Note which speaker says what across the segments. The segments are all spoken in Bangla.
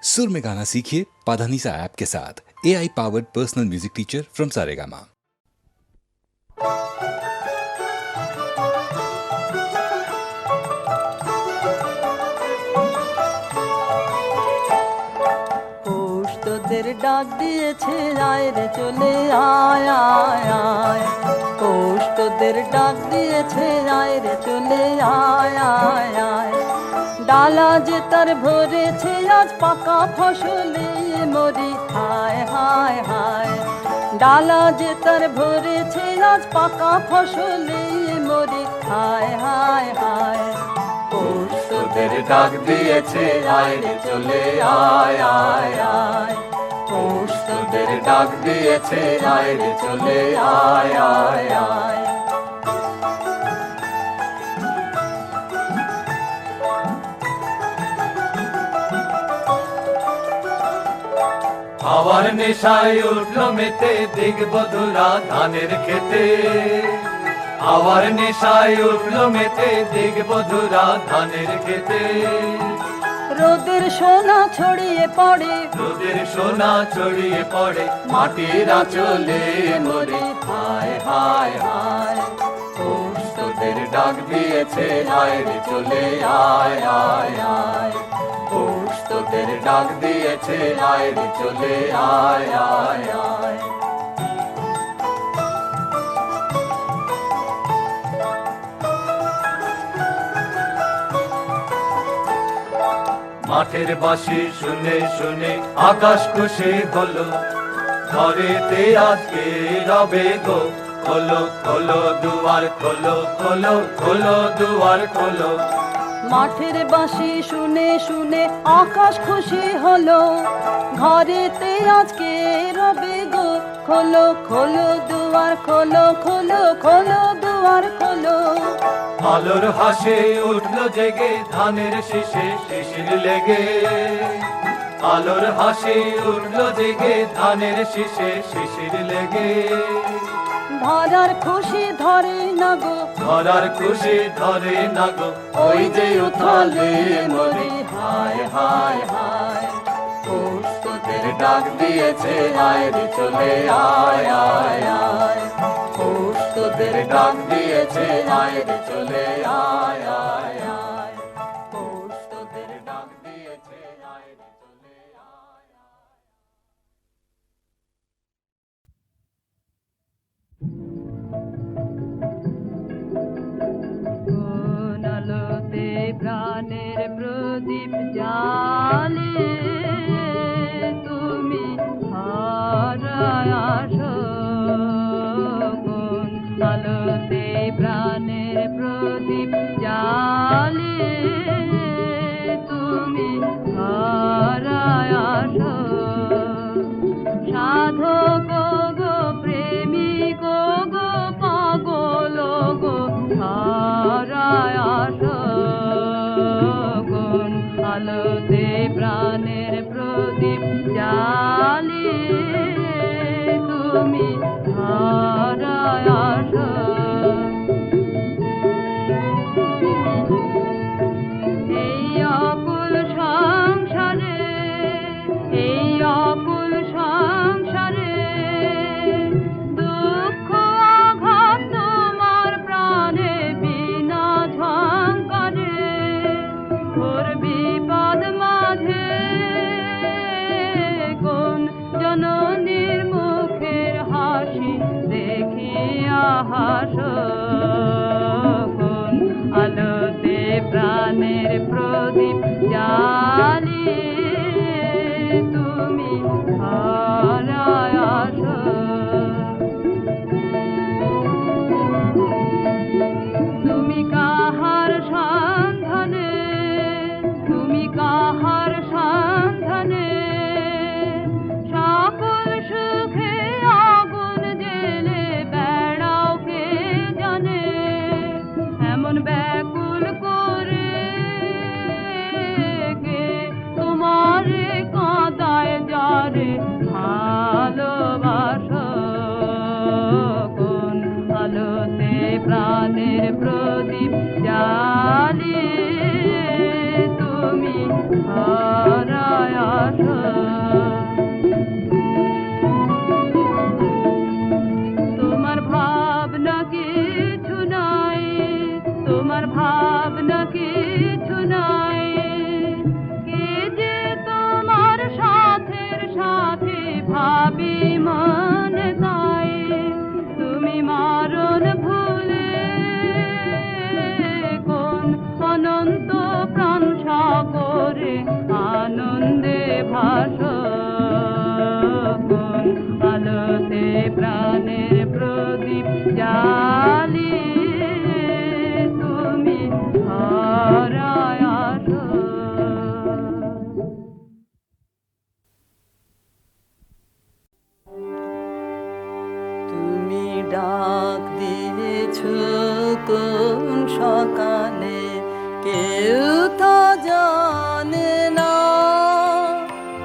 Speaker 1: सुर में गाना सीखिए पाधानीसा ऐप के साथ। AI powered personal music teacher from Saregama.
Speaker 2: তোদের ডাক দিয়েছে আয় রে চলে আয় আয় আয়। পৌষ তোদের ডাক দিয়েছে আয় রে চলে আয় আয় আয়। ডালা যে তার ভরেছে আজ পাকা ফসলে মরি হায় হায় হায়। ডালা যে তার ভরেছে আজ পাকা ফসলে মরি হায় হায় হায়। পৌষ তোদের ডাক দিয়েছে আয় রে চলে আয় আয় আয়। পৌষ তোদের ডাক দিয়েছে আয় রে চলে আয় আয় আয়।
Speaker 3: হাওয়ার নেশায় উঠলো মেতে দিগবধুরা ধানের খেতে। হাওয়ার নেশায় উঠলো মেতে দিগবধুরা ধানের খেতে।
Speaker 2: রোদের সোনা ছড়িয়ে পড়ে,
Speaker 3: রোদের সোনা ছড়িয়ে পড়ে মাটির আঁচলে মরে হায় হায় হায়। পৌষ তোদের ডাক দিয়েছে আয় রে চলে আয় আয় আয়। পৌষ তোদের ডাক দিয়েছে আয় রে চলে আয় আয় আয়। মাঠের বাঁশি শুনে শুনে আকাশ খুশি হলো। ঘরেতে আজকে রবে গো খোলো খোলো দুয়ার খোলো খোলো খোলো দুয়ার খোলো।
Speaker 2: মাঠের বাঁশি শুনে শুনে আকাশ খুশি হলো। ঘরেতে আজকে রবে গো খোলো খোলো দুয়ার খোলো খোলো খোলো দুয়ার খোলো।
Speaker 3: আলোর হাসে উঠলো জেগে ধানের শীষে শিশির লেগে। আলোর হাসি উঠলো জেগে ধানের শীষে শিশির লেগে।
Speaker 2: ধরার খুশি ধরে না গো,
Speaker 3: ধরার খুশি ধরে না গো ওই যে উথালে মরি হায় হায় হায়। পৌষ তোদের ডাক দিয়েছে আয় রে চলে আয় আয় আয়। পৌষ তোদের ডাক দিয়েছে আয় রে চলে আয় আয় আয়। পৌষ তোদের ডাক দিয়েছে আয় রে চলে আয় আয়।
Speaker 2: কোন আলোতে প্রাণের প্রদীপ জ্বালে তুমি হারায় আসো। কোন আলোতে প্রাণের প্রদীপ জ্বালে তুমি হারায় আসো। সাধক গো প্রেমিক গো পাগল গো হারায় আসো। কোন আলোতে প্রাণ ডাক দিয়েছ কোন সকালে কেউ তো জানে না,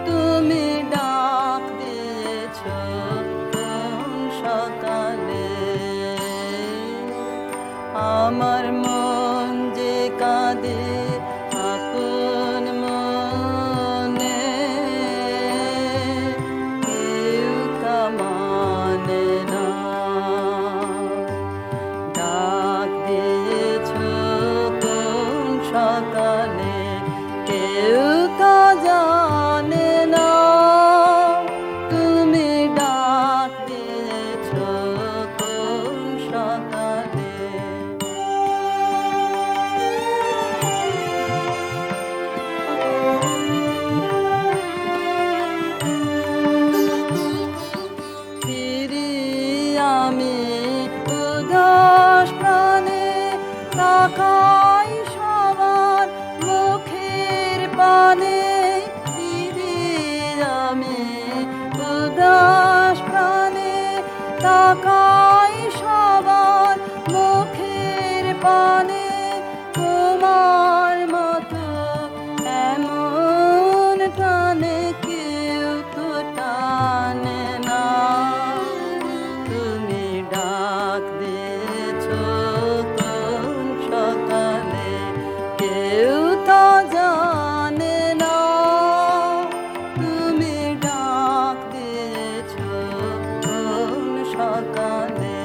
Speaker 2: তুমি ডাক দিয়েছ কোন সকালে। আমার মন যে কাঁদে আপন মনে, কেউ তা মানে না। ডাক দিয়েছ কোন সকালে কেউ তা জানে না, তুমি ডাক দিয়েছ কোন সকালে। ফিরি আমি উদাস প্রাণে, তাকাই সবার মুখের পানে। ফিরি আমি উদাস প্রাণে, তাকাই সবার মুখের পানে। তোমার মতো এমন টানে কেউ তো টানে না, তুমি ডাক দিয়েছ কোন সকালে কেউ তো জানে না, তুমি ডাক দিয়েছ কোন সকালে।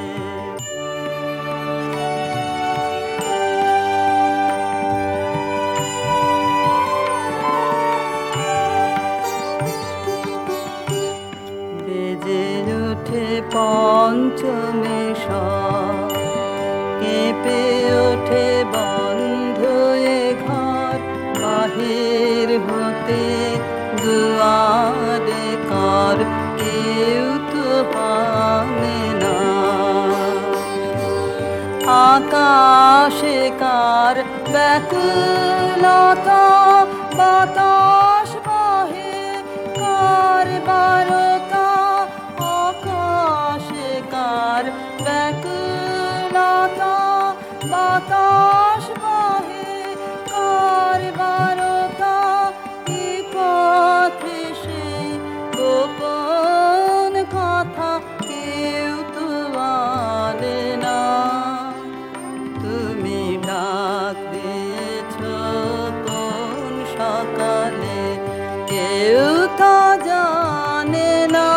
Speaker 2: বেজে ওঠে পঞ্চমে সব, কেঁপে ওঠে বন্ধ এ ঘর। বাহির হতে দুয়ারে কর, কেউ তো পানে না। আকাশে কার ব্যাকুলতা, বাতাস বহে কার বারতা। আকাশে কার ব্যাকুলতা, বাতাস বহে কার বারতা। কি পথে সেই গোপন কথা কেউ তো আনে না, তুমি ডাক দিয়েছ কোন সকালে কেউ তা জানে না,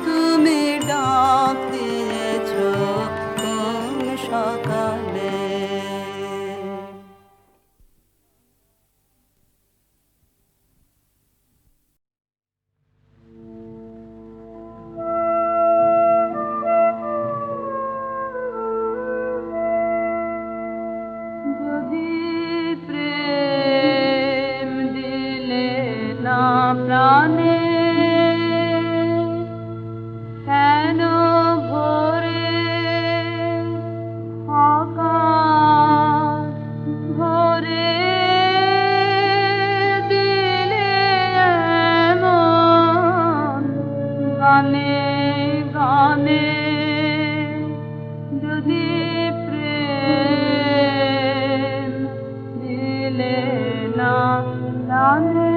Speaker 2: তুমি ডাক দিয়েছ কোন সকালে। যদি প্রেম দিলে না প্রাণে, কেন ভোরে আকাশ ভরে দিলে এমন গানে গানে। যদি প্রেম দিলে না প্রাণে,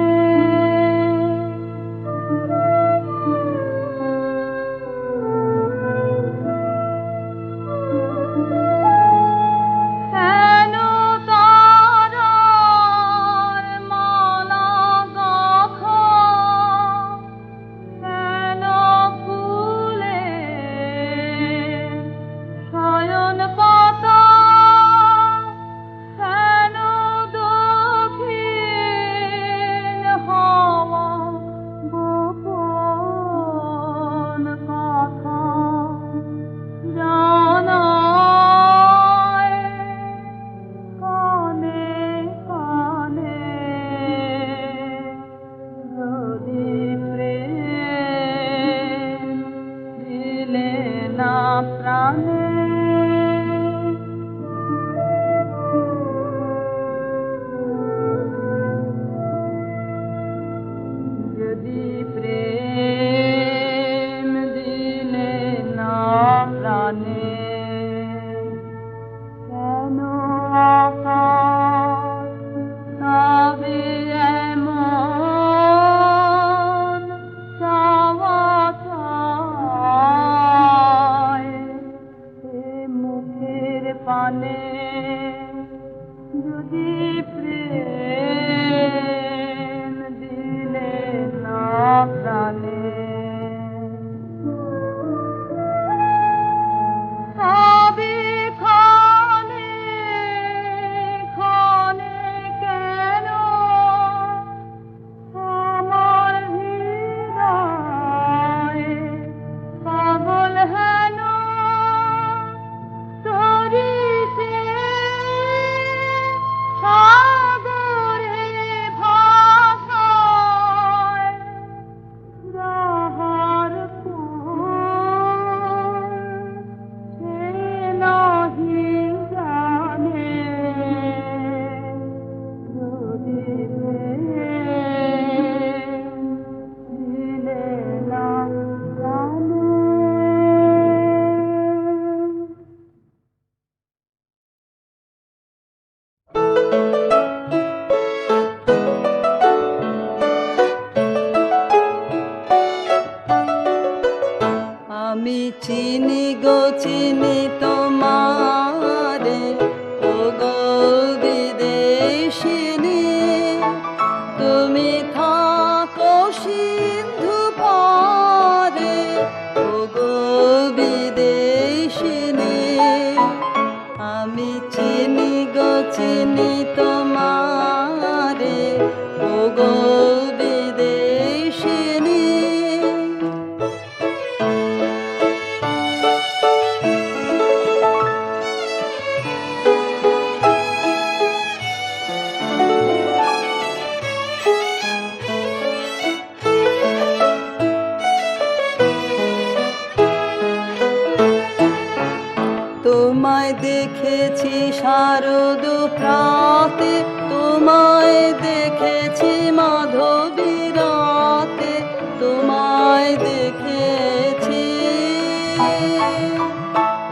Speaker 2: থাকো সিন্ধু পারে, ওগো বিদেশিনী, আমি চিনি গো চিনি তোমারে, ওগো বিদেশিনী। তোমায় দেখেছি শারদ প্রাতে, তোমায় দেখেছি মাধবী রাতে, তোমায় দেখেছি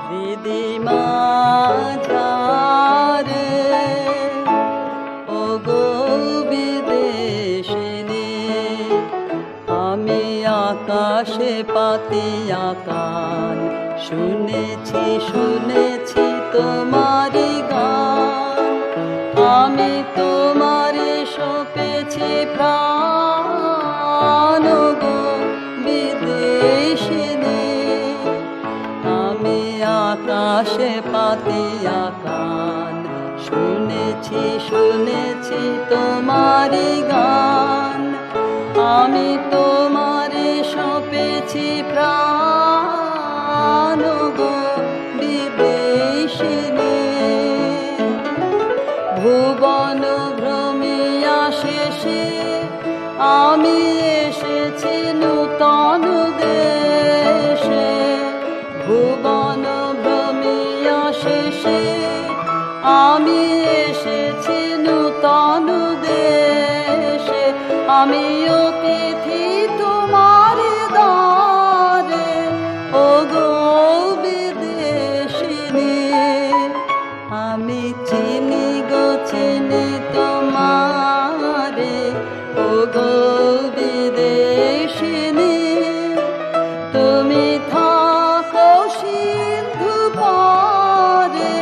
Speaker 2: হৃদি মাঝারে, ওগো বিদেশিনী, আমি আকাশে পাতিয়া কান, শুনেছি শুনেছি তোমারি গান, আমি তোমারে সপেছি প্রাণ, গো বিদেশিনী, আমি আকাশে পাতিয়া কান, শুনেছি শুনেছি তোমারি গান, আমি তোমারে সপেছি প্রাণ, গো বিদেশিনী। ভুবন ভ্রমিয়া শেষে আমি এসেছি নূতন দেশে, ভুবন ভ্রমিয়া শেষে আমি এসেছি নূতন দেশে, আমি অতিথি তোমার দ্বারে, ওগো বিদেশিনী, আমি চিনি গো চিনি তোমারে, ওগো বিদেশিনী, তুমি থাকো সিন্ধু পারে,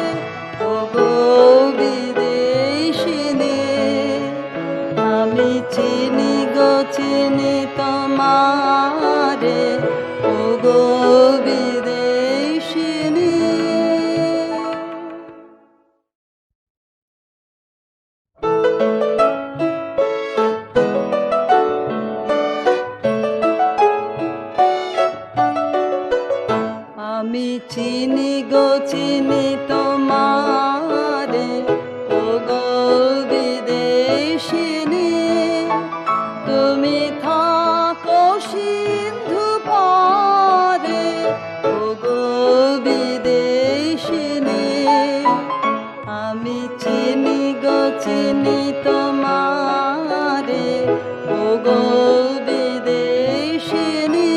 Speaker 2: ওগো বিদেশিনী, আমি চিনি গো চিনি তোমারে, ওগো বিদেশিনী। আমি চিনি গো চিনি তোমারে, ওগো বিদেশিনী, তুমি থাকো সিন্ধু পারে, ওগো বিদেশিনী, আমি চিনি গো চিনি তোমারে, ওগো বিদেশিনী।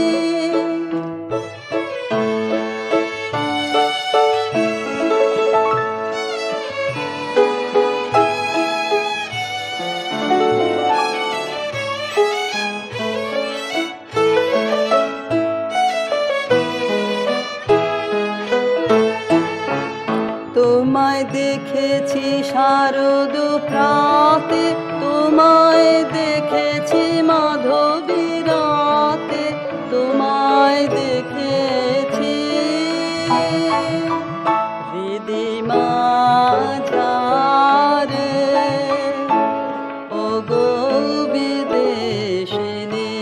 Speaker 2: তোমায় দেখেছি শারদ প্রাতে, তোমায় দেখেছি মাধবী রাতে, তোমায় দেখেছি হৃদি মাঝারে, ওগো বিদেশিনী,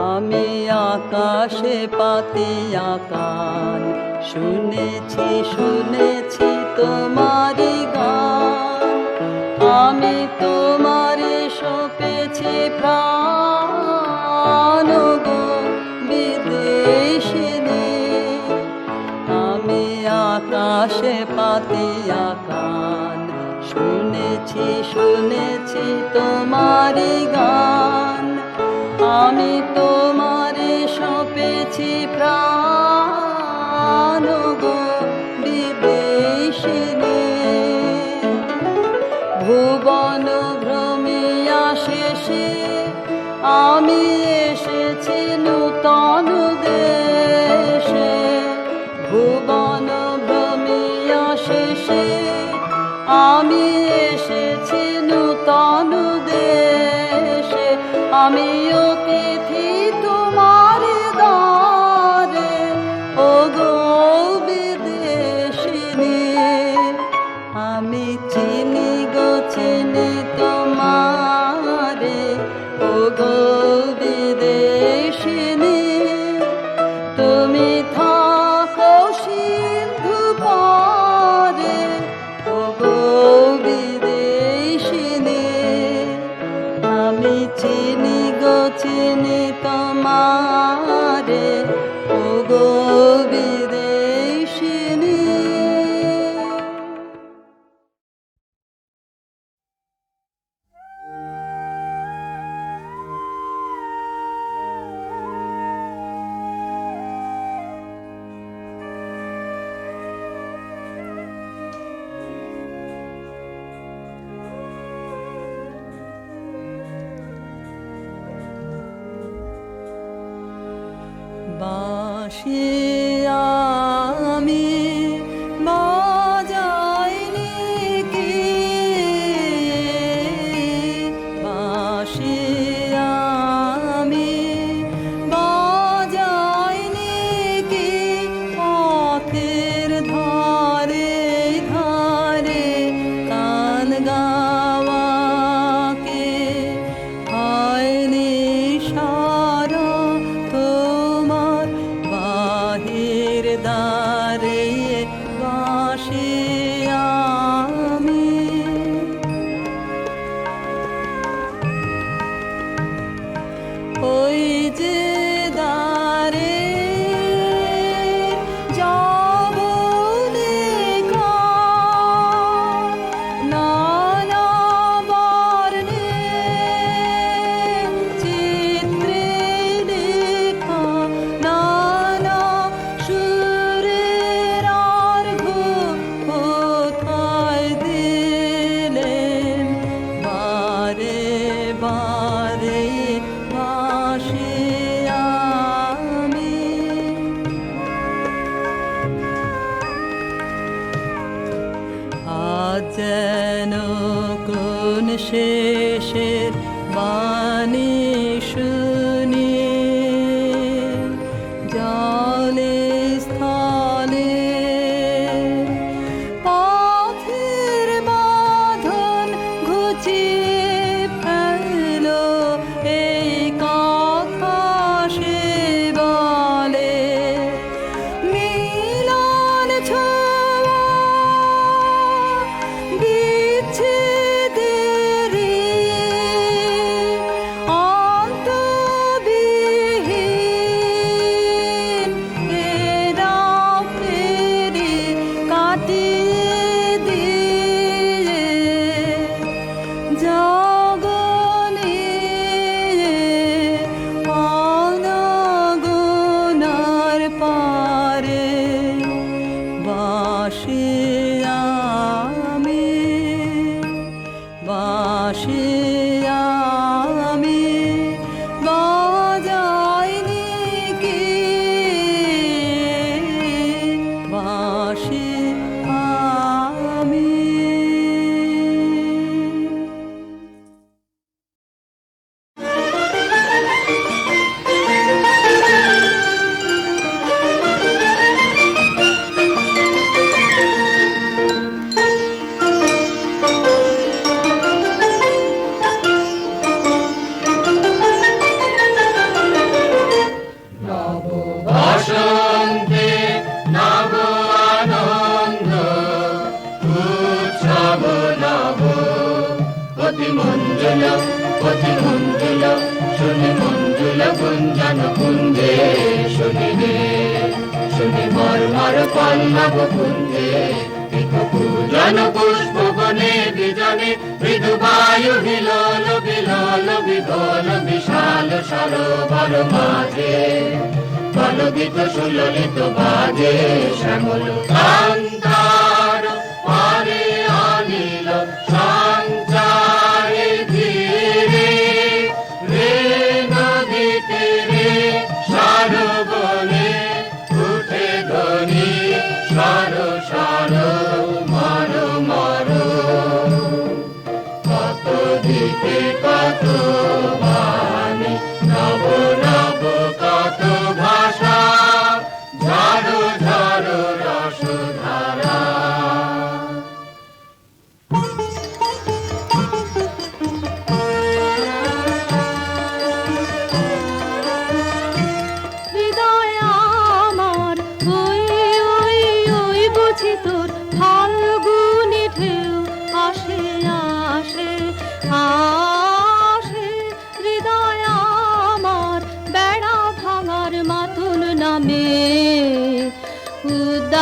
Speaker 2: আমি আকাশে পাতিয়া কান, শুনেছি শুনেছি তোমারি গান, আমি তোমারে সপেছি প্রাণ, গো বিদেশিনী, আমি আকাশে পাতিয়া কান, শুনেছি শুনেছি তোমারি গান, আমি তোমারে সপেছি প্রাণ, গো বিদেশিনী। ভুবন ভ্রমিয়া শেষে আমি এসেছি নূতন দেশে, ভুবন ভ্রমিয়া শেষে আমি এসেছি নূতন দেশে, আমি অতিথি তোমার দ্বারে, ও গো বিদেশিনী। আমি চিনি গো চিনি তোমারে, ও গো বিদেশিনী। তুমি থাকো সিন্ধু পারে, ও গো বিদেশিনী। আমি চিনি গো চিনি তোমারে, ও গো বিদেশিনী। বাঁশি আমি বাজাইনি কি, বাঁশি আমি বাজাইনি কি, পথের ধারে ধারে গান গাওয়াকে হয়নি সারা তোমার বাহির দ্বারে। বাঁশি আমি ওই যে দ্বারে যাব লেখা নানা বর্ণে চিত্রে লেখা, নানা সুরের অর্ঘ্য কোথায় দিলেন বারে বারে। বাঁশি আমি আজ যেন কোন শেষের বাণী শুনি, জলে স্থলে পথের বাঁধন ঘুচিয়ে ফেলো, এই কথা সে বলে। মিলন ছোঁয়া বিচ্ছেদের অন্তবিহীন এরা ফেরি কাটিয়ে দিয়ে জগনে অনগনার পারে। বাঁশি আমি বাঁশি আমি বাজাইনি কি, বাঁশি আমি।
Speaker 3: বসন্তে নব আনন্দ উৎসব নব, অতি মঞ্জুল শুনি মঞ্জুল গুঞ্জন কুঞ্জে, শুনিলে শুনি মর্মর পল্লব কুঞ্জে। পূজন পুষ্প বনে বিজনে, মৃদু বায়ু হিলোল বিলোল বিভোল বিশাল সরোবর মাঝে, কলগীত সুললিত বাজে। শ্যামল কান্তার পারে আনিল সঞ্চারে ধীরে, রে নদীতে রে সরবনে উঠে ধ্বনি সর সর মর মর। কত দিকে কত বান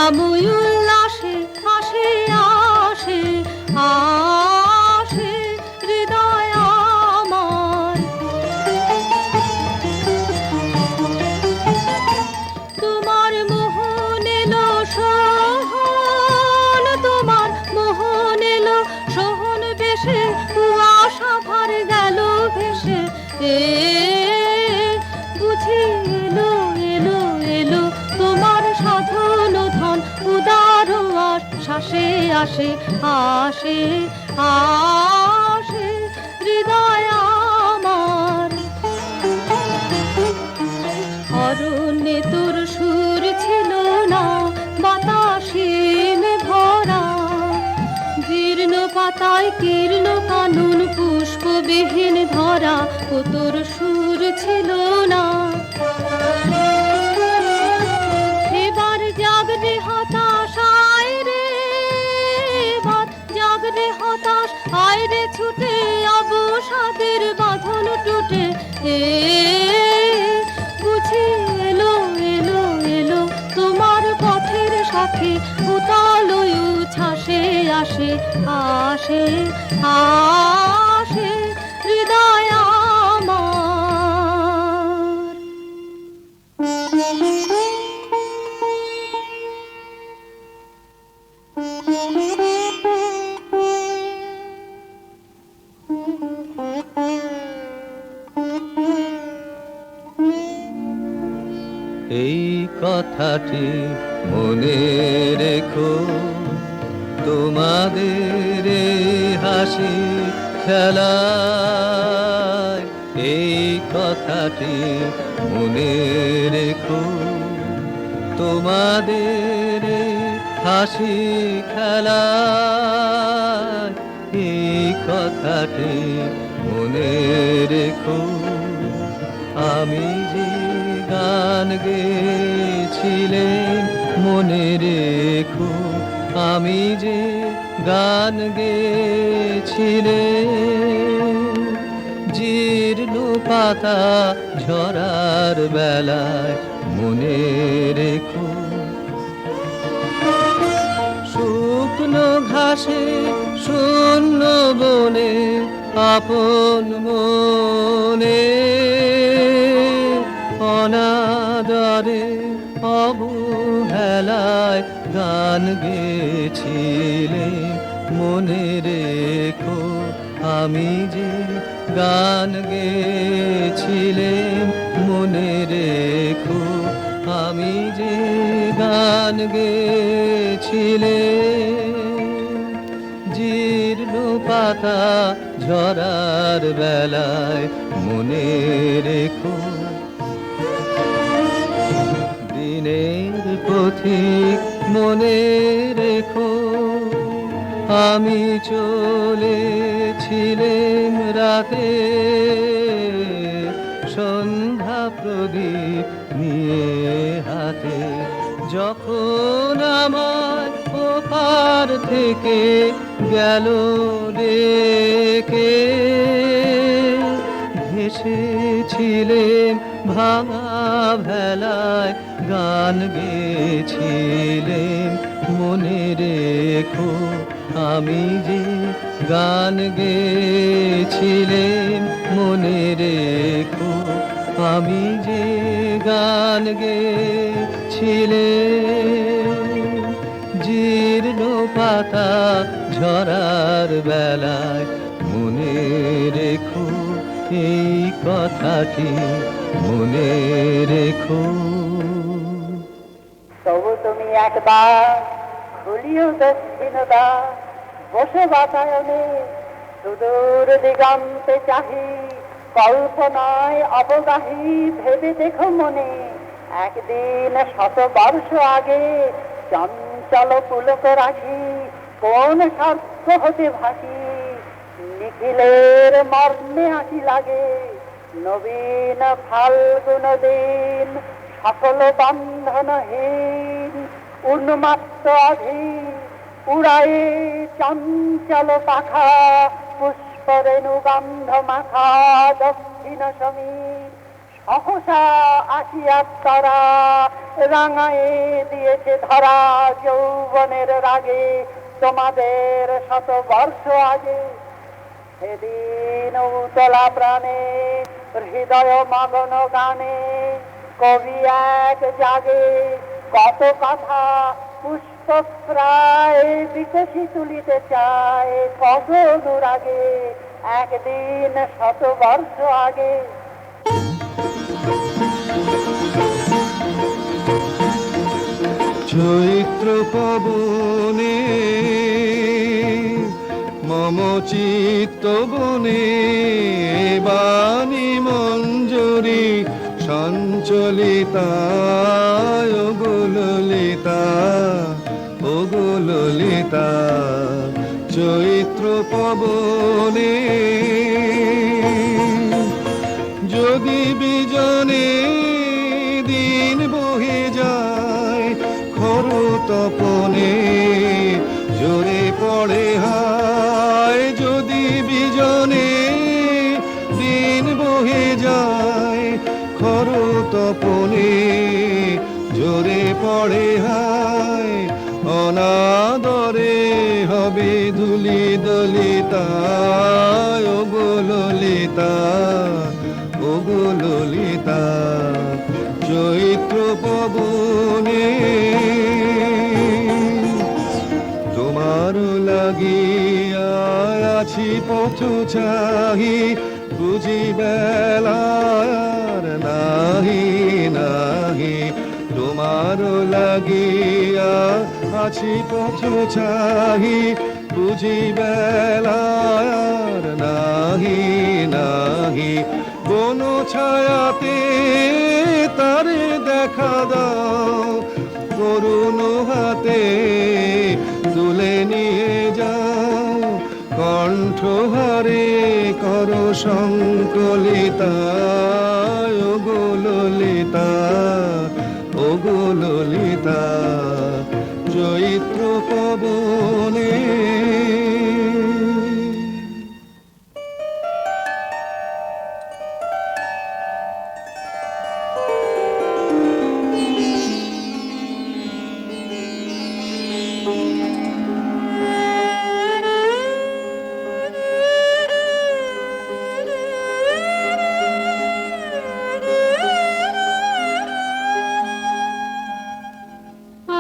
Speaker 4: নামই উল্লাসে আসে আসে আসে হৃদয় আমার। তোমার মোহন এলো সোহন, তোমার মোহন এলো সোহন বেশে, কুয়াশা ভার গেল ভেসে, এ বুঝি এলো এলো এলো তোমার সাধন ধন, উদার আশ্বাসে আসে আসে আসে হৃদয় আমার। অরণ্যে তোর সুর ছিল না, বাতাসিনে ভরা, জীর্ণ পাতায় কীর্ণ কানন পুষ্পবিহীন ধরা, ও তোর সুর ছিল না। এবার জাগরে হতাশ আয় রে, এবার জাগরে হতাশ আয় রে ছুটে, অবসাদের বাঁধন টুটে, এ বুঝি এলো এলো এলো তোমার পথের সাথে, উতাল উচ্ছ্বাসে আসে আসে আসে হৃদয় আমার।
Speaker 3: এই কথাটি মনে রেখো, তোমাদের এই হাসি খেলায়, এই কথাটি মনে রেখো, তোমাদের এই হাসি খেলায়, এই কথাটি মনে রেখো। আমি যে গান গেয়েছিলেন মনে রেখো, আমি যে গান গেয়েছিলেন, জীর্ণ পাতা ঝরার বেলায় মনে রেখো। শুকনো ঘাসে শূন্য বনে আপন মনে, অনাদরে অবহেলায় গান গেয়েছিলেন মনে রেখো, আমি যে গান গেয়েছিলেন মনে রেখো, আমি যে গান গেয়েছিলেন, জীর্ণ পাতা ঝরার বেলায় মনে রেখো। দিনের পথিক মনে রেখো, আমি চলেছিলাম রাতে, সন্ধ্যা প্রদীপ নিয়ে হাতে, যখন আমার ওপার থেকে গেল ডেকে, ভেসেছিলেন ভাঙা ভেলায় গান গেয়েছিলেন মনে রেখো, আমি যে গান গেয়েছিলেন মনে রেখো, আমি যে গান গেয়েছিলেন, জীর্ণ পাতা ঝরার বেলায় মনে রেখো, এই কথাটি মনে রেখো।
Speaker 5: তবু তুমি একবার খুলিও দক্ষিণতা, বসে বাতায়নে সুদূর দিগন্তে চাহি, কল্পনায় অবগাহী ভেবে দেখো মনে, একদিন 100 বর্ষ আগে চঞ্চল পুলক রাখি, কোন স্বার্থ হতে ভাসি, নিখিলের মর্মে আসি লাগে, নবীন ফাল্গুন দিন সকল বন্ধনহীন, উন্মাত্ত অধীন উড়ায়ে চঞ্চল পাখা, পুষ্পরেণু গন্ধ মাখা দক্ষিণ সমীর, সহসা আসিয়া তারা রাঙায়ে দিয়েছে ধরা যৌবনের রাগে তোমাদের 100 বর্ষ আগে। সেদিন উতলা প্রাণে হৃদয় মগ্ন গানে কবি এক জাগে কত কথা পুষ্পপ্রায় বিকশি তুলিতে চায় কত অনুরাগে একদিন 100 বর্ষ আগে।
Speaker 3: চৈত্র পবনে মম চিত্ত বনে বাণী মঞ্জুরি সঞ্চলিতা ওগো ললিতা ওগো ললিতা। চৈত্র পবনে যদি বিজনে দিন বহে যায় খর তপনে জোরে পড়ে হায়। যদি বিজনে দিন বহে যায় খর তপনে জোরে পড়ে হায়। অনাদরে হবে ধুলি দলিতা ওগো ললিতা ওগো ললিতা। চৈত্র পবনে তোমার লাগিয়া আছি পথ চাহি বুঝি বেলার নাহি নাহি। তোমার লাগিয়া আছি পথ চাহি বুঝি বেলার নাহি নাহি। বন ছায়াতে তারে দেখা দাও করুণ হাতে তুলে নিয়ে যাও কণ্ঠহারে কর সংকলিতা ওগো ললিতা ওগো ললিতা। চৈত্র পবনে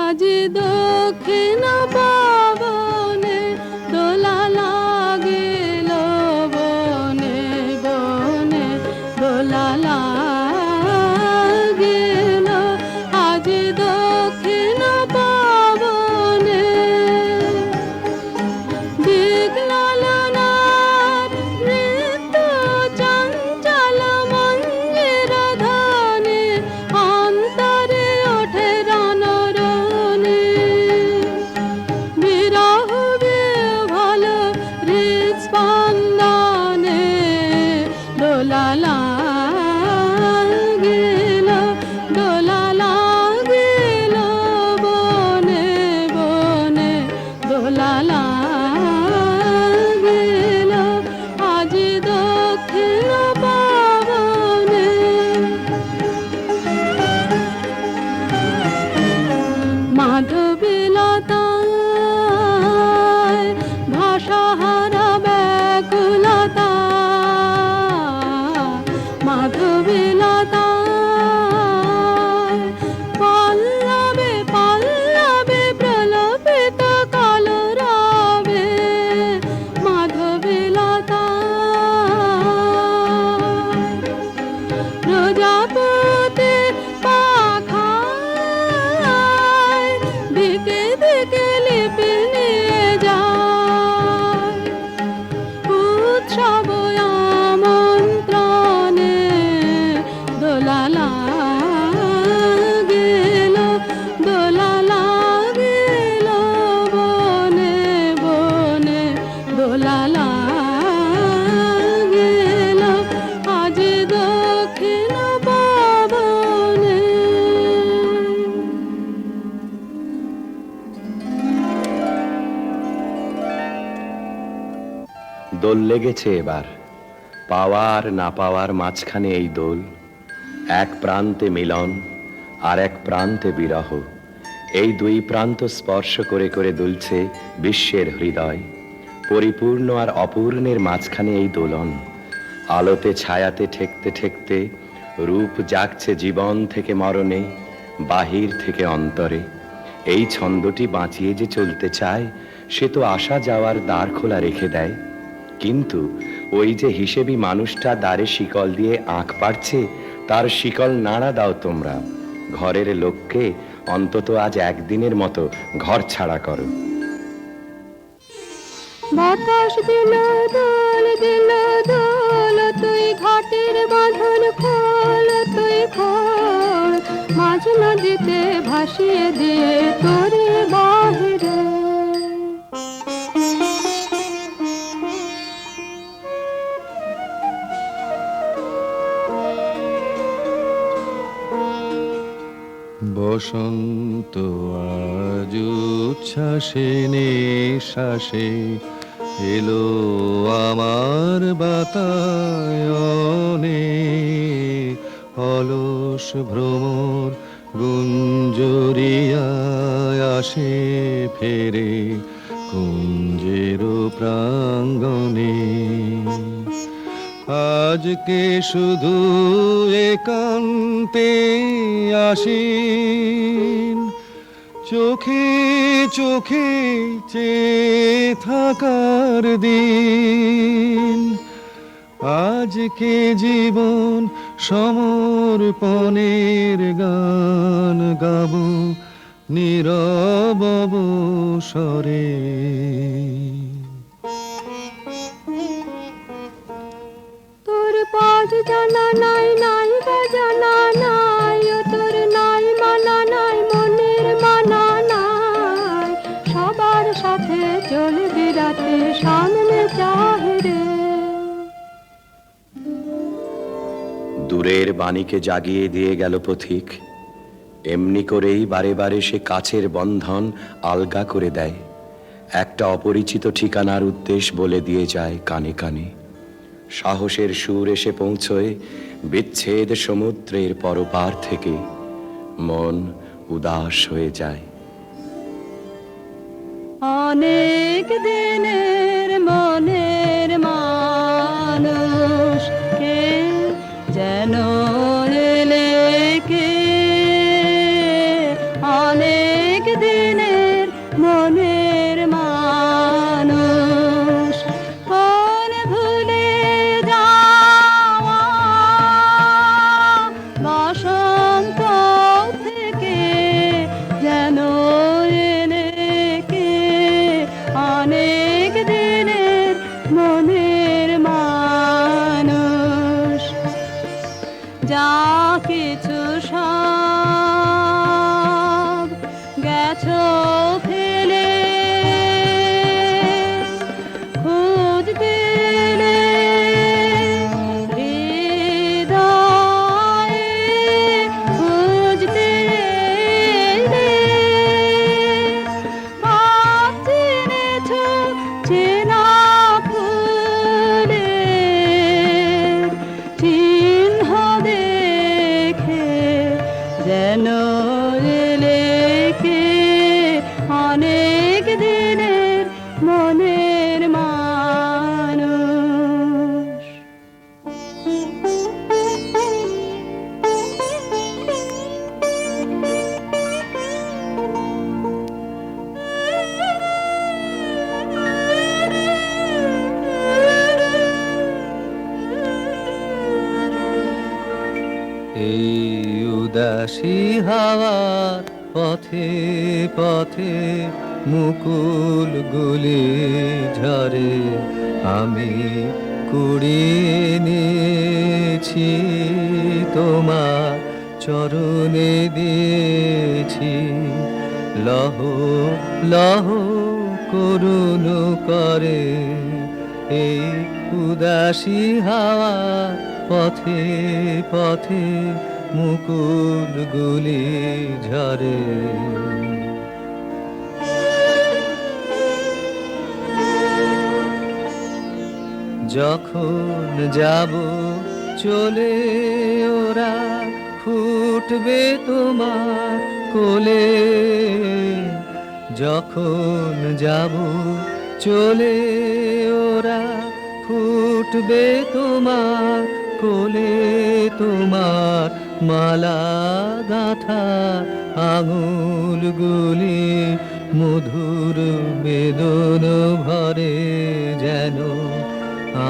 Speaker 4: আজ দক্ষিণ পবনে দোলা লাগিল বনে বনে দোলা লাগিল। আজ দক্ষিণ পবনে দিগ্লালনার নৃত্য চঞ্চল মঞ্জির ধ্বনি অন্তরে ওঠে রণরণি। বিরহ বিহ্বল হৃৎস্পন্দনে দোলা লাগিল দোলা লাগিল বনে বনে দোলা লাগিল। আজ দক্ষিণ পবনে মাধবীলতায় ভাষাহারা ব্যাকুলতা মাধবীলতায় পল্লবে পল্লবে প্রলোভিত কলরবে মাধবীলতায় প্রজাপতি পাখায় দিকে দিকে লিপি নিয়ে যায় উৎসব আমন্ত্রণে দোলা লাগিল দোলা লাগিল বনে বনে দোলা লাগিল। আজ দক্ষিণ পবনে
Speaker 6: দোল লেগেছে এবার, পাওয়ার না পাওয়ার মাঝখানে এই দোল। এক প্রান্তে মিলন আর এক প্রান্তে বিরহ, এই দুই প্রান্ত স্পর্শ করে করে দুলছে বিশ্বের হৃদয়। পরিপূর্ণ আর অপূর্ণের মাঝখানে এই দোলন, আলোতে ছায়াতে ঠেকতে ঠেকতে রূপ জাগছে জীবন থেকে মরণে, বাহির থেকে অন্তরে। এই ছন্দটি বাঁচিয়ে যে চলতে চায়, সে তো আসা যাওয়ার দ্বার খোলা রেখে দেয়। কিন্তু ওই যে হিসেবি মানুষটা দ্বারে শিকল দিয়ে আঁখ পাড়ছে, তার শিকল নাড়া দাও তোমরা। ঘরের লোককে অন্তত আজ একদিনের মতো ঘর ছাড়া করো।
Speaker 4: বাতাস দিল দোল দিল দোল, তুই ঘাটের বাঁধন খোল, তুই খোল, মাঝ নদীতে ভাসিয়ে দিয়ে তোরে বাহিরে।
Speaker 7: বসন্ত আজ উচ্ছ্বাসে নিঃশ্বাসে এলো আমার বাতায়নে, অলস ভ্রমর গুঞ্জরিয়ায় আসে ফেরে কুঞ্জের প্রাঙ্গণে। আজকে শুধু একান্তে আসেন, চোখে চোখে চেয়ে থাকার দিন। আজকে জীবন সমর্পণের গান গাবো নীরব অবসরে।
Speaker 4: তোর পাজ জানা নাই নাই বাজানা নাই, ও তোর নাই মানা নাই মনের মানা নাই, সবার সাথে চলবি রাতে সামনে চাহিরে।
Speaker 6: দূরের বাণীকে জাগিয়ে দিয়ে গেল পথিক, এমনি করেই বারে বারে সে কাছের বন্ধন আলগা করে দেয়। একটা অপরিচিত ঠিকানার উদ্দেশ বলে দিয়ে যায় কানে কানে। সাহসের সুর এসে পৌঁছয় বিচ্ছেদ সমুদ্রের পরপার থেকে, মন উদাস হয়ে যায়।
Speaker 4: অনেক দিনের মনের মানুষ কে যেন এলে কে, অনেক দিনের মনের মানুষ কোন ভুলে যাওয়া বসন্ত থেকে যেন এলে কে, অনেক দিনের মনের মানুষ। যা কিছু সব গেছো ফেলে, খুঁজতে এলে হৃদয়ে, খুঁজতে এলে ভাব চিনেছো চেনা ফুলের চিহ্ন দেখে যেন এলে কে, অনেক দিনের মনের মানুষ।
Speaker 7: এই উদাসী হাওয়ার পথে পথে মুকুল গুলি ঝরে, আমি কুড়িয়ে নিয়েছি তোমার চরণে দিয়েছি। লহ লহ করুণ করে এই উদাসী হাওয়া, পথে পথে মুকুল গুলি ঝরে। যখন যাব চলে ওরা ফুটবে তোমার কোলে, যখন যাব চলে ওরা ফুটবে তোমার কোলে, তোমার মালা গাঁথা আঙুলগুলি মধুর বেদন ভরে যেন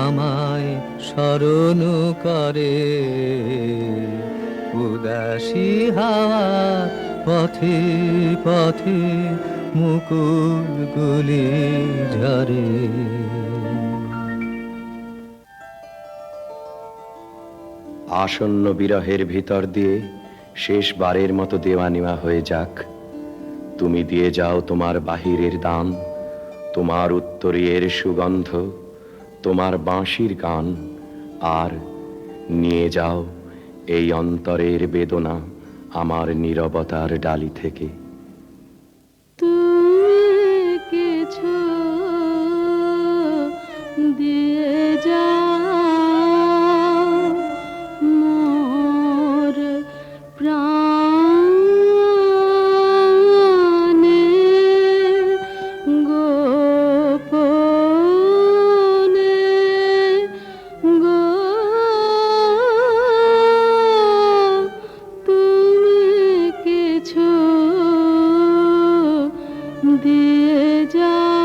Speaker 7: আমায় স্মরণ করে। উদাসী হাওয়া পথে পথে মুকুলগুলি ঝরে।
Speaker 6: আসন্ন বিরহের ভিতর দিয়ে শেষবারের মতো দেওয়া নেওয়া হয়ে যাক। তুমি দিয়ে যাও তোমার বাহিরের দান, তোমার উত্তরীয়ের সুগন্ধ, তোমার বাঁশির গান, আর নিয়ে যাও এই অন্তরের বেদনা আমার নীরবতার ডালি থেকে।
Speaker 4: তুমি কিছু দিয়ে যাও মোর প্রাণে গোপনে গো, তুমি কিছু দিয়ে যাও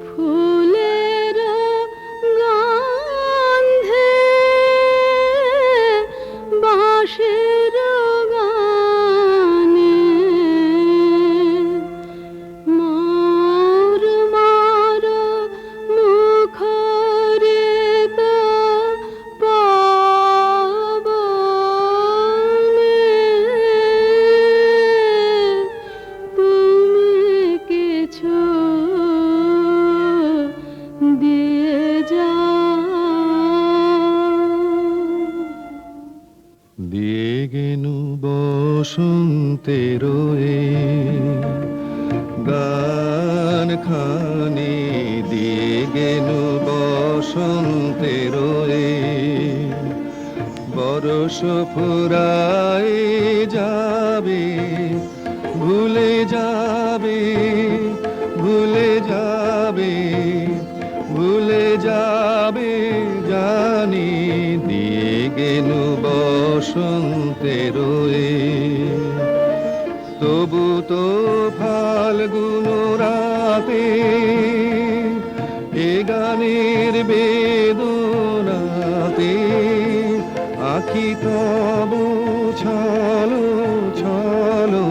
Speaker 4: ফুলের গন্ধে বাঁশির গানে মোর মার মুখরিত পাবনে তুমি কিছু দিয়ে যাও।
Speaker 7: দিয়ে গেনু বসন্তের গান খানি, দিয়ে গেনু বসন্তের বরস ফুরাই যাবে, ভুলে যাবে, ভুলে যাবে, ভুলে যাবে জানি, দিয়ে গেনু বসন্তের তবু তো ফাল্গুন রাতে এ গানের বেদনাতে আঁখি তবু ছলো ছলো,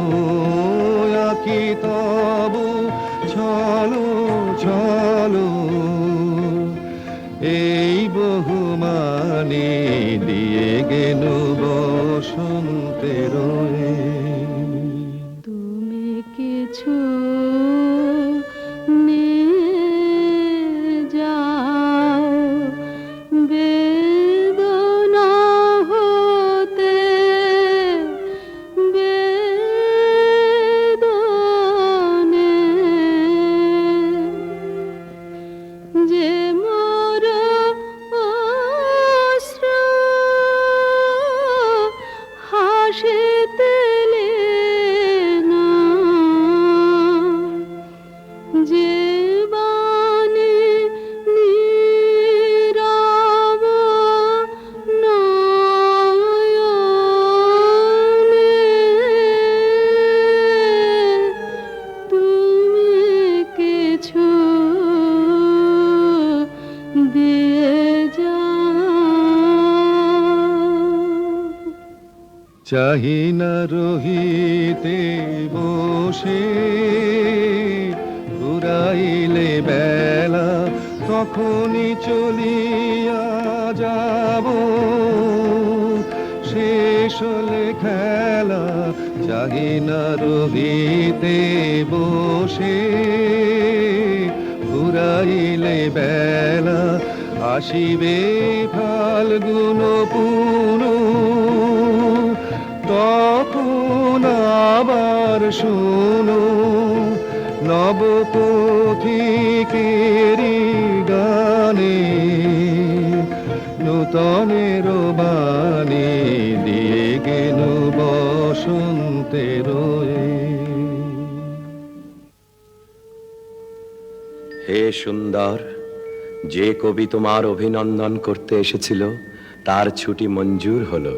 Speaker 7: আঁখি তবু ছলো ছলো, এই বহুমানে দিয়ে গেল বসন্তের।
Speaker 4: তুমি কিছু নিয়ে যাও বেদনা হতে বেদনে, যে মোর অশ্রু হাসিতে না, যে বাণী নীরব নয়নে তুমি কিছু দিয়ে যাও।
Speaker 7: চাহি না রহিতে বসে, ঘুরাইলে বেলা তখনই চলিয়া যাব, শেষ হলে খেলা। চাহি না রহিতে বসে, ঘুরাইলে বেলা আসিবে ফাল্গুন পুন, তখন আবার শোনো নবপথিকেরি গানে নূতনের বাণী দিয়ে গেল বসন্তের
Speaker 6: হে সুন্দর, যে কবি তোমার অভিনন্দন করতে এসেছিল তার ছুটি মঞ্জুর হলো,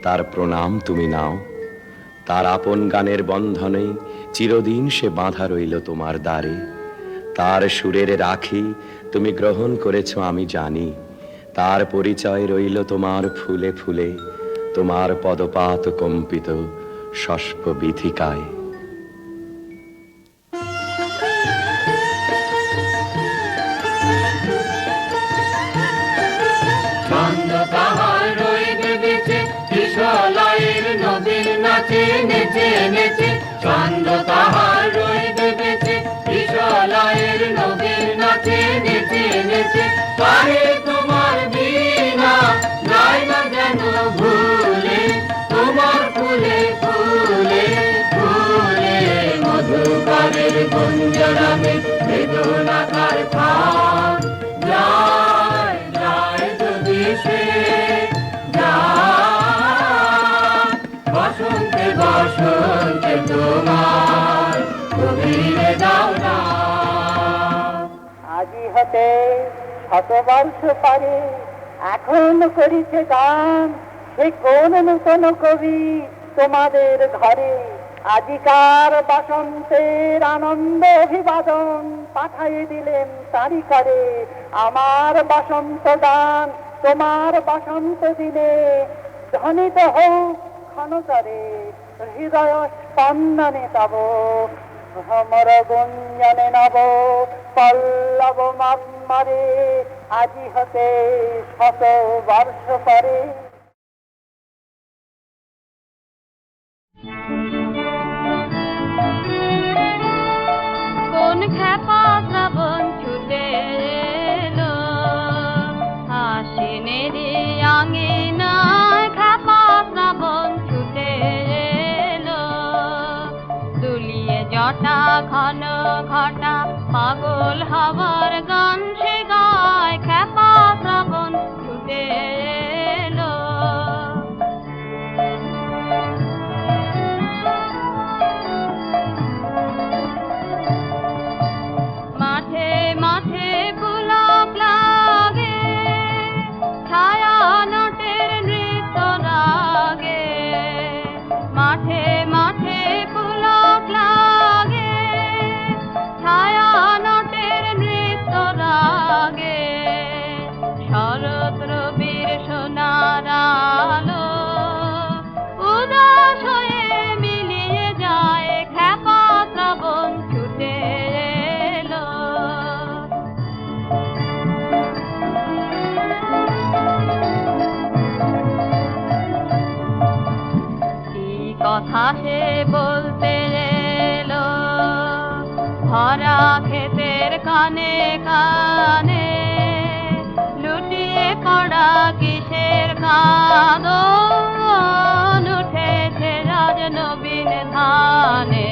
Speaker 6: তার প্রণাম তুমি নাও। তার আপন গানের বন্ধনে চিরদিন সে বাঁধা রইল তোমার দ্বারে। তার সুরের রাখি তুমি গ্রহণ করেছ আমি জানি, তার পরিচয় রইল তোমার ফুলে ফুলে, তোমার পদপাত কম্পিত শস্প বিথিকায়।
Speaker 3: ছন্দ তাহার রইবে বেঁচে, কিশোলাইয়ের নবীন নাচে নেচে নেচে। ছন্দ তাহার রইবে বেঁচে, কিশোলাইয়ের নবীন নাচে নেচে নেচে। পারে তোমার বীণা গায় না যেন ভুলে, তোমার ফুলে ফুলে ফুলে মধুকরের গুঞ্জরমে বেদনাকার থাম যায় যায় যদি সে যায়। বসন্তে বসন্তে তোমার গভীরে দাও না।
Speaker 5: আজি হতে শতবর্ষ পরে এখন করিছে গান, সে কোন নূতন কবি তোমাদের ঘরে। আজিকার বসন্তের আনন্দ অভিবাদন পাঠাইয়ে দিলেন তারি করে। আমার বসন্ত গান তোমার বসন্ত দিনে ধ্বনিত হোক ক্ষণতরে, হৃদয় স্পন্দনে তব ভ্রমর গুঞ্জনে নব পল্লব মারে। আজি হতে শত বর্ষ পরে।
Speaker 4: কোন খ্যাপা শ্রাবণ ছুটে এলো, আশ্বিনেরি আঙিনায় খ্যাপা শ্রাবণ ছুটে এলো। দুলিয়ে জটা ঘন ঘটা পাগল হবার গান সে গায়, খ্যাপা শ্রাবণ ছুটে এলো। মাঠে মাঠে পুলক লাগে, ছায়া নটের নৃত্য রাগে। মাঠে মাঠে পুলক লাগে, ছায়া নটের নৃত্য রাগে। শরৎ রবির সোনার আলো উদাস হয়ে মিলিয়ে যায়, খ্যাপা শ্রাবণ ছুটে এলো। কি কথা সে বলতে এলো, ভরা ক্ষেতের কানে কানে। লুটিয়ে পড়া কিসের কাঁদন, উঠেছে রাজ নবীন ধানে।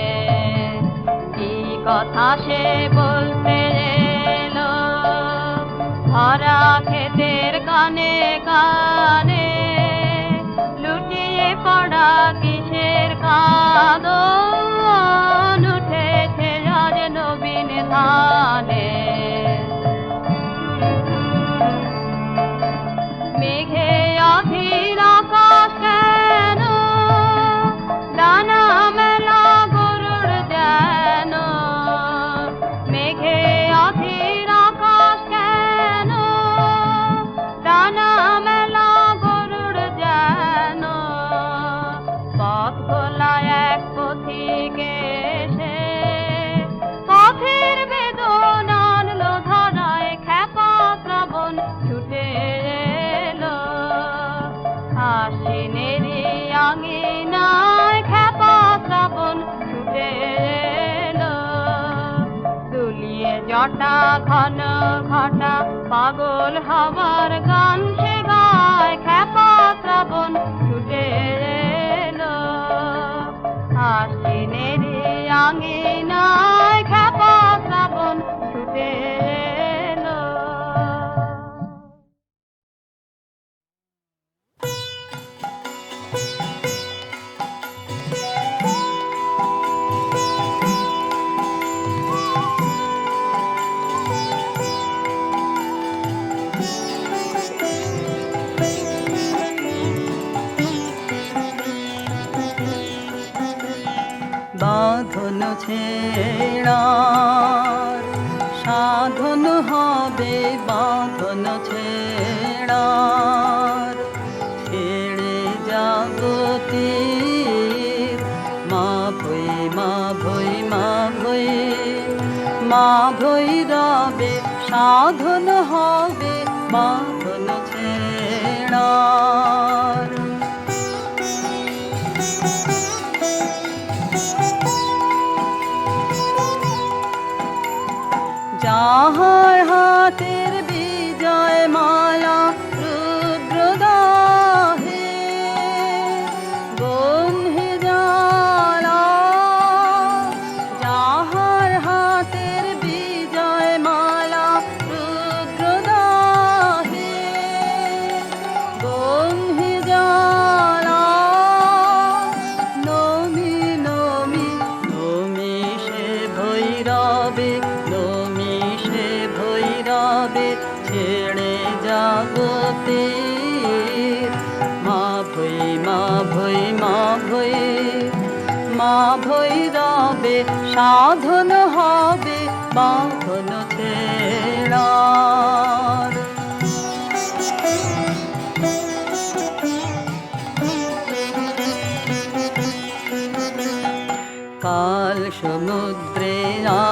Speaker 4: কি কথা সে বলতে এলো, ভরা ক্ষেতের কানে কানে। লুটিয়ে পড়া কিসের কাঁদন, উঠেছে রাজ নবীন ধানে। মেঘে অধীর আকাশ কেন, ডানা মেলা গরুড় যেন। মেঘে অধীর আকাশ কেন, ডানা মেলা গরুড় যেন। পথ ভোলা এক পথিক এসে পথের বেদনা আনলো ধরায়, খ্যাপা শ্রাবণ ছুটে এলো। আশ্বিনেরি আঙিনায় খ্যাপা শ্রাবণ ছুটে এলো। দুলিয়ে জটা ঘন ঘটা পাগল হবার গান সে গায়, খ্যাপা শ্রাবণ ছুটে এলো। আশ্বিনেরি আঙিনায় খ্যাপা শ্রাবণ ছুটে
Speaker 2: বাঁধন ছেড়ার, সাধন হবে বাঁধন ছেড়ার। ছেড়ে জাগতির মা ভৈ মা ভৈ মা ভৈ, মা ভৈরবে সাধন হবে বাঁধন ছেড়ার। যাহার হাতের বিজয় মালা রুদ্রদাহে গন্ধে জ্বালা, যাহার হাতের বিজয় মালা রুদ্রদাহে গন্ধে জ্বালা। নমি নমি নমি সে ভৈরবে, নমি সে ভৈরবে ছেড়ে জাগতির মা ভৈ মা ভৈ মা ভৈ, মা ভৈরবে সাধন হবে বাঁধন ছেড়ার। কাল সমুদ্রে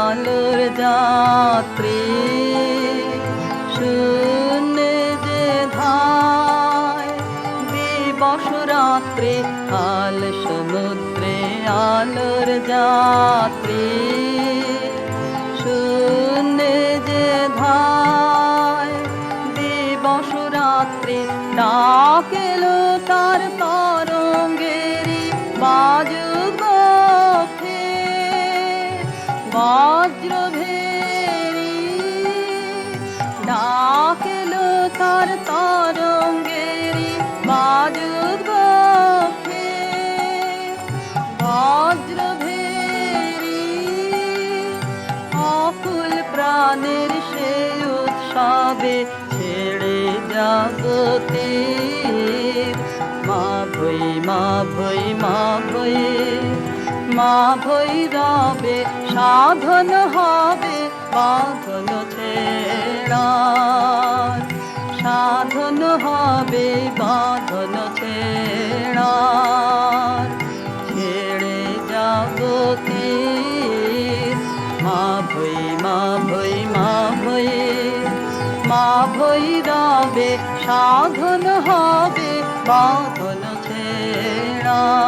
Speaker 2: আলোর যাত্রী, শূন্যে যে ধায় দিবস রাত্রি। কাল সমুদ্রে আলোর যাত্রী, শূন্যে যে ধায় দিবস রাত্রি। ডাকেলো তার তরঙ্গেরি বাজুক বজ্রভেরি, ডাকেলো তার তরঙ্গেরি বাজুক বজ্রভেরি। অকুল প্রাণের সে উৎসবে ছেড়ে জাগতির মা ভৈ মা ভৈ মা ভৈ, মা ভৈরবে সাধন হবে বাঁধন ছেড়ার। সাধন হবে বাঁধন ছেড়ার। ছেড়ে জাগতির মা ভৈ মা ভৈ মা ভৈ, মা ভৈরবে সাধন হবে বাঁধন ছেড়ার।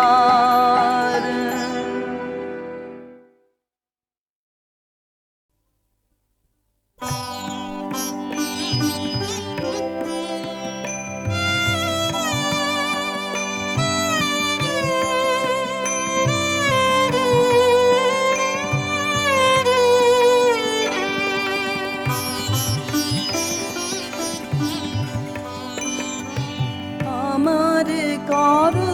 Speaker 2: আমার করো